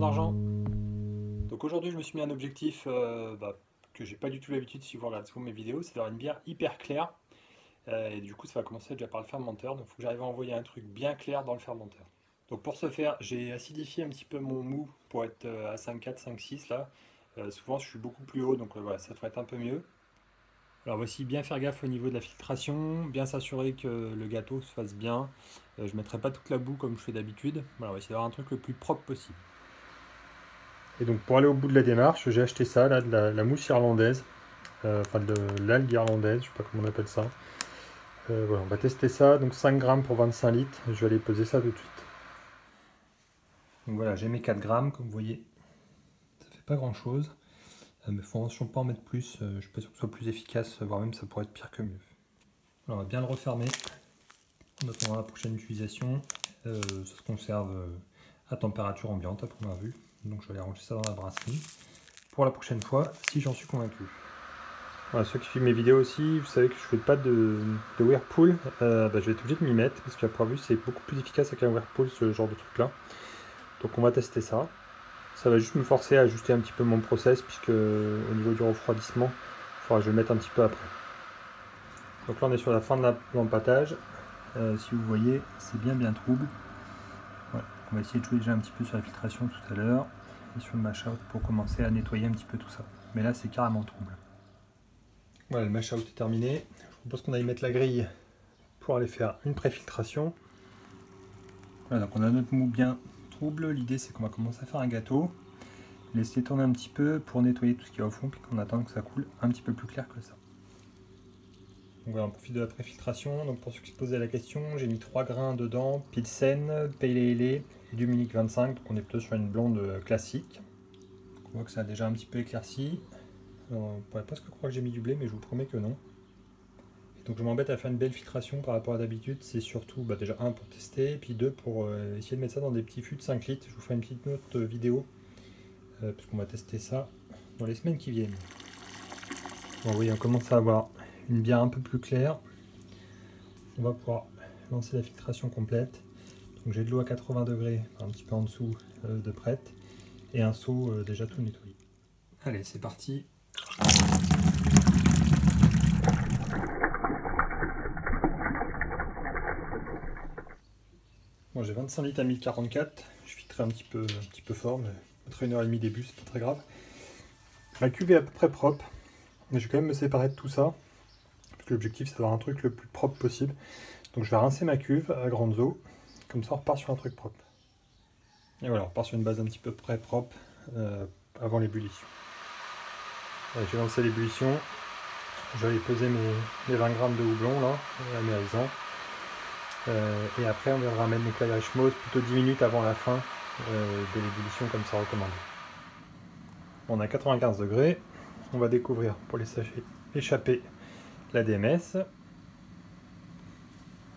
d'argent. Donc aujourd'hui je me suis mis un objectif que j'ai pas du tout l'habitude si vous regardez souvent mes vidéos, c'est d'avoir une bière hyper claire. Et du coup ça va commencer déjà par le fermenteur, donc il faut que j'arrive à envoyer un truc bien clair dans le fermenteur. Donc pour ce faire, j'ai acidifié un petit peu mon mou pour être à 5,4, 5,6 là. Souvent je suis beaucoup plus haut, donc voilà, ça devrait être un peu mieux. Alors voici, bien faire gaffe au niveau de la filtration, bien s'assurer que le gâteau se fasse bien. Je ne mettrai pas toute la boue comme je fais d'habitude. Voilà, on va essayer d'avoir un truc le plus propre possible. Et donc pour aller au bout de la démarche, j'ai acheté ça, là, de la mousse irlandaise, enfin de l'algue irlandaise, je sais pas comment on appelle ça. Voilà, on va tester ça, donc 5 grammes pour 25 litres, je vais aller peser ça tout de suite. Donc voilà, j'ai mes 4 grammes, comme vous voyez, ça fait pas grand chose, mais il faut attention pas en mettre plus, je suis pas sûr que ce soit plus efficace, voire même ça pourrait être pire que mieux. Alors, on va bien le refermer, en attendant la prochaine utilisation, ça se conserve à température ambiante à première vue, donc je vais aller ranger ça dans la brasserie pour la prochaine fois si j'en suis convaincu. Voilà, ceux qui suivent mes vidéos aussi, vous savez que je fais pas de Whirlpool, je vais être obligé de m'y mettre parce qu'à première vue c'est beaucoup plus efficace avec un Whirlpool ce genre de truc là. Donc on va tester ça. Ça va juste me forcer à ajuster un petit peu mon process puisque au niveau du refroidissement, il faudra que je le mette un petit peu après. Donc là on est sur la fin de l'empâtage. Si vous voyez, c'est bien trouble. Voilà. On va essayer de jouer déjà un petit peu sur la filtration tout à l'heure et sur le mash out pour commencer à nettoyer un petit peu tout ça. Mais là c'est carrément trouble. Voilà, le mash out est terminé. Je propose qu'on aille mettre la grille pour aller faire une pré-filtration. Voilà, donc on a notre mou bien trouble. L'idée c'est qu'on va commencer à faire un gâteau. Laisser tourner un petit peu pour nettoyer tout ce qu'il y a au fond, puis qu'on attend que ça coule un petit peu plus clair que ça. Donc voilà, on profite de la pré-filtration. Donc pour ceux qui se posaient la question, j'ai mis 3 grains dedans, Pilsen, Pale Ale et du Munich 25. Donc on est plutôt sur une blonde classique. On voit que ça a déjà un petit peu éclairci. Alors, on pourrait presque croire que j'ai mis du blé, mais je vous promets que non. Et donc je m'embête à faire une belle filtration par rapport à d'habitude. C'est surtout déjà un pour tester, et puis deux pour essayer de mettre ça dans des petits fûts de 5 litres. Je vous ferai une petite note vidéo, puisqu'on va tester ça dans les semaines qui viennent. Bon, oui, on commence à avoir une bière un peu plus claire. On va pouvoir lancer la filtration complète. Donc j'ai de l'eau à 80 degrés, un petit peu en dessous de prête, et un seau déjà tout nettoyé. Allez, c'est parti. Moi j'ai 25 litres à 1044, je filtrerai un petit peu fort, mais après 1h30 début, c'est pas très grave. La cuve est à peu près propre, mais je vais quand même me séparer de tout ça, parce que l'objectif c'est d'avoir un truc le plus propre possible. Donc je vais rincer ma cuve à grandes eaux, comme ça on repart sur un truc propre. Et voilà, on repart sur une base un petit peu près propre avant l'ébullition. J'ai lancé l'ébullition, je vais aller peser mes 20 grammes de houblon là, amérisant. Et après on viendra mettre donc l'Irish Moss plutôt 10 minutes avant la fin de l'ébullition comme ça recommandé. On a 95 degrés, on va découvrir pour les sachets échapper la DMS.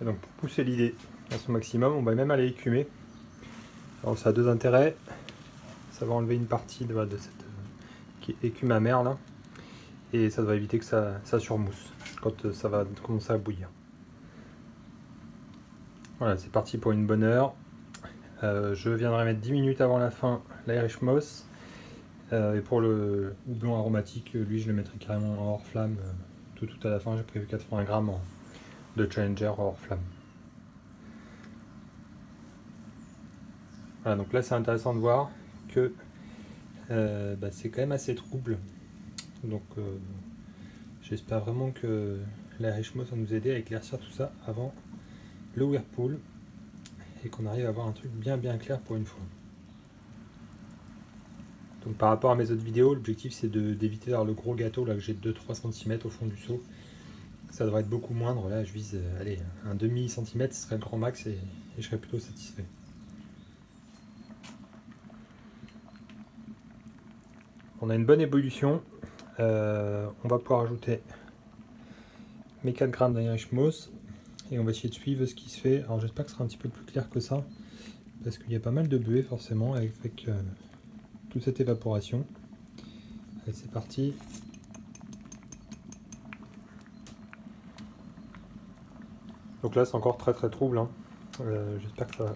Et donc pour pousser l'idée à son maximum, on va même aller écumer. Alors ça a deux intérêts, ça va enlever une partie de cette écume amère là, et ça va éviter que ça surmousse quand ça va commencer à bouillir. Voilà, c'est parti pour une bonne heure. Je viendrai mettre 10 minutes avant la fin l'Irish Moss. Et pour le houblon aromatique, lui je le mettrai carrément en hors flamme tout à la fin. J'ai prévu 80 grammes de Challenger hors flamme. Voilà, donc là c'est intéressant de voir que c'est quand même assez trouble. Donc j'espère vraiment que l'Irish Moss va nous aider à éclaircir tout ça avant le Whirlpool et qu'on arrive à avoir un truc bien clair pour une fois. Donc par rapport à mes autres vidéos, l'objectif c'est d'éviter d'avoir le gros gâteau là que j'ai de 2-3 cm au fond du seau. Ça devrait être beaucoup moindre, là je vise allez, un demi centimètre, ce serait le grand max et je serais plutôt satisfait. On a une bonne ébullition, on va pouvoir ajouter mes 4 grammes d'Irish Moss et on va essayer de suivre ce qui se fait. Alors j'espère que ce sera un petit peu plus clair que ça, parce qu'il y a pas mal de buée forcément avec toute cette évaporation. Allez, c'est parti. Donc là c'est encore très trouble, hein. J'espère que ça va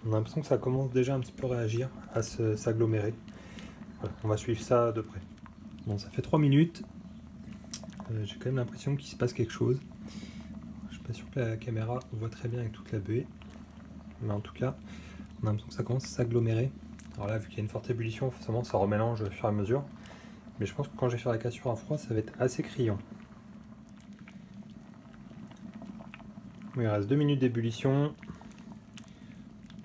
On a l'impression que ça commence déjà un petit peu à réagir, à s'agglomérer. Voilà, on va suivre ça de près. Bon, ça fait 3 minutes. J'ai quand même l'impression qu'il se passe quelque chose. Je suis pas sûr que la caméra voit très bien avec toute la buée. Mais en tout cas, on a l'impression que ça commence à s'agglomérer. Alors là, vu qu'il y a une forte ébullition, forcément ça remélange au fur et à mesure. Mais je pense que quand je vais faire la cassure à froid, ça va être assez criant. Il reste 2 minutes d'ébullition.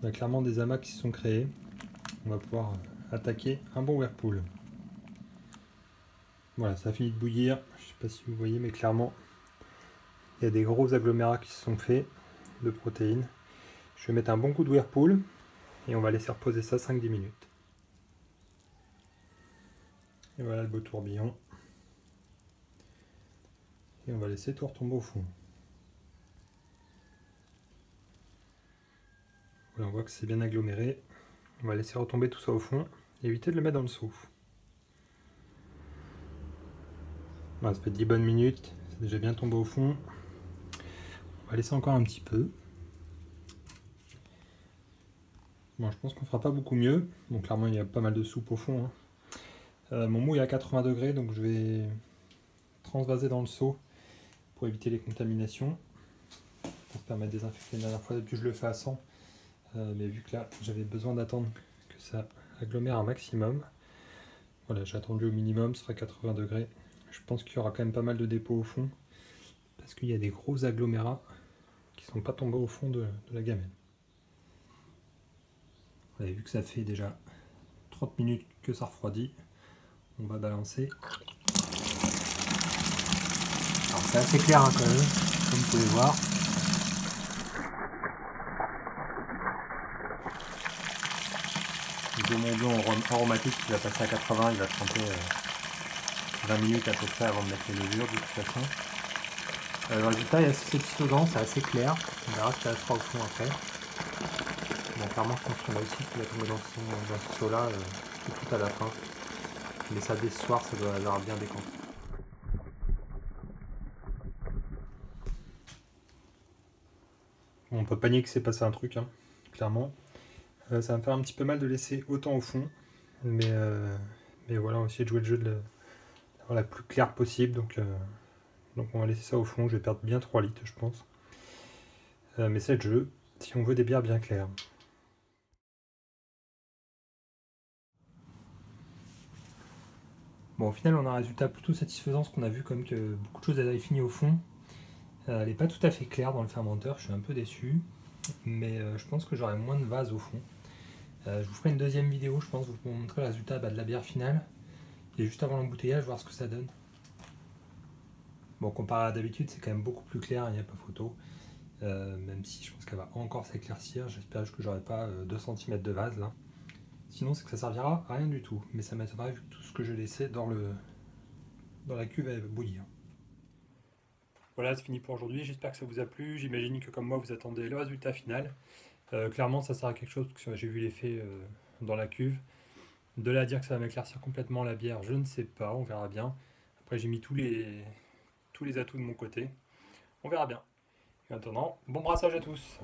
On a clairement des amas qui se sont créés. On va pouvoir attaquer un bon whirlpool. Voilà, ça a fini de bouillir. Je ne sais pas si vous voyez, mais clairement, il y a des gros agglomérats qui se sont faits de protéines. Je vais mettre un bon coup de whirlpool et on va laisser reposer ça 5-10 minutes. Et voilà le beau tourbillon. Et on va laisser tout retomber au fond. Voilà, on voit que c'est bien aggloméré. On va laisser retomber tout ça au fond et éviter de le mettre dans le seau. Voilà, ça fait 10 bonnes minutes, c'est déjà bien tombé au fond. On va laisser encore un petit peu. Bon, je pense qu'on fera pas beaucoup mieux. Bon, clairement, il y a pas mal de soupe au fond, hein. Mon moule est à 80 degrés, donc je vais transvaser dans le seau pour éviter les contaminations. Pour se permettre de désinfecter la dernière fois, depuis je le fais à 100. Mais vu que là, j'avais besoin d'attendre que ça agglomère un maximum. Voilà, j'ai attendu au minimum, ce sera 80 degrés. Je pense qu'il y aura quand même pas mal de dépôts au fond, parce qu'il y a des gros agglomérats qui ne sont pas tombés au fond de la gamelle. Vous avez vu que ça fait déjà 30 minutes que ça refroidit. On va balancer. Alors c'est assez clair, hein, quand même, comme vous pouvez voir. Le jaumon blanc aromatique qui va passer à 80, il va tremper 20 minutes à peu près avant de mettre les levures de toute façon. Le résultat est assez satisfaisant, c'est assez clair. On verra ce qu'il restera au fond après. Bon, clairement, je pense qu'on a aussi qui va tomber dans ce seau-là tout à la fin. Mais ça, dès ce soir, ça doit avoir bien décanté. Bon, on peut pas nier que c'est passé un truc, hein, clairement. Ça va me faire un petit peu mal de laisser autant au fond. Mais voilà, on va essayer de jouer le jeu d'avoir la plus claire possible. Donc on va laisser ça au fond. Je vais perdre bien 3 litres, je pense. Mais c'est le jeu, si on veut des bières bien claires. Bon, au final, on a un résultat plutôt satisfaisant, parce qu'on a vu comme que beaucoup de choses avaient fini au fond. Elle n'est pas tout à fait claire dans le fermenteur, je suis un peu déçu. Mais je pense que j'aurai moins de vase au fond. Je vous ferai une deuxième vidéo, je pense, pour vous montrer le résultat de la bière finale. Et juste avant l'embouteillage, voir ce que ça donne. Bon, comparé à d'habitude, c'est quand même beaucoup plus clair, il n'y a pas photo. Même si je pense qu'elle va encore s'éclaircir, j'espère que j'aurai pas 2 cm de vase là. Sinon, c'est que ça servira à rien du tout, mais ça m'étonnerait vu que tout ce que j'ai laissé dans la cuve va bouillir. Voilà, c'est fini pour aujourd'hui, j'espère que ça vous a plu. J'imagine que comme moi, vous attendez le résultat final. Clairement, ça sert à quelque chose, parce que j'ai vu l'effet dans la cuve. De là à dire que ça va m'éclaircir complètement la bière, je ne sais pas, on verra bien. Après, j'ai mis tous les atouts de mon côté. On verra bien. Et en attendant, bon brassage à tous.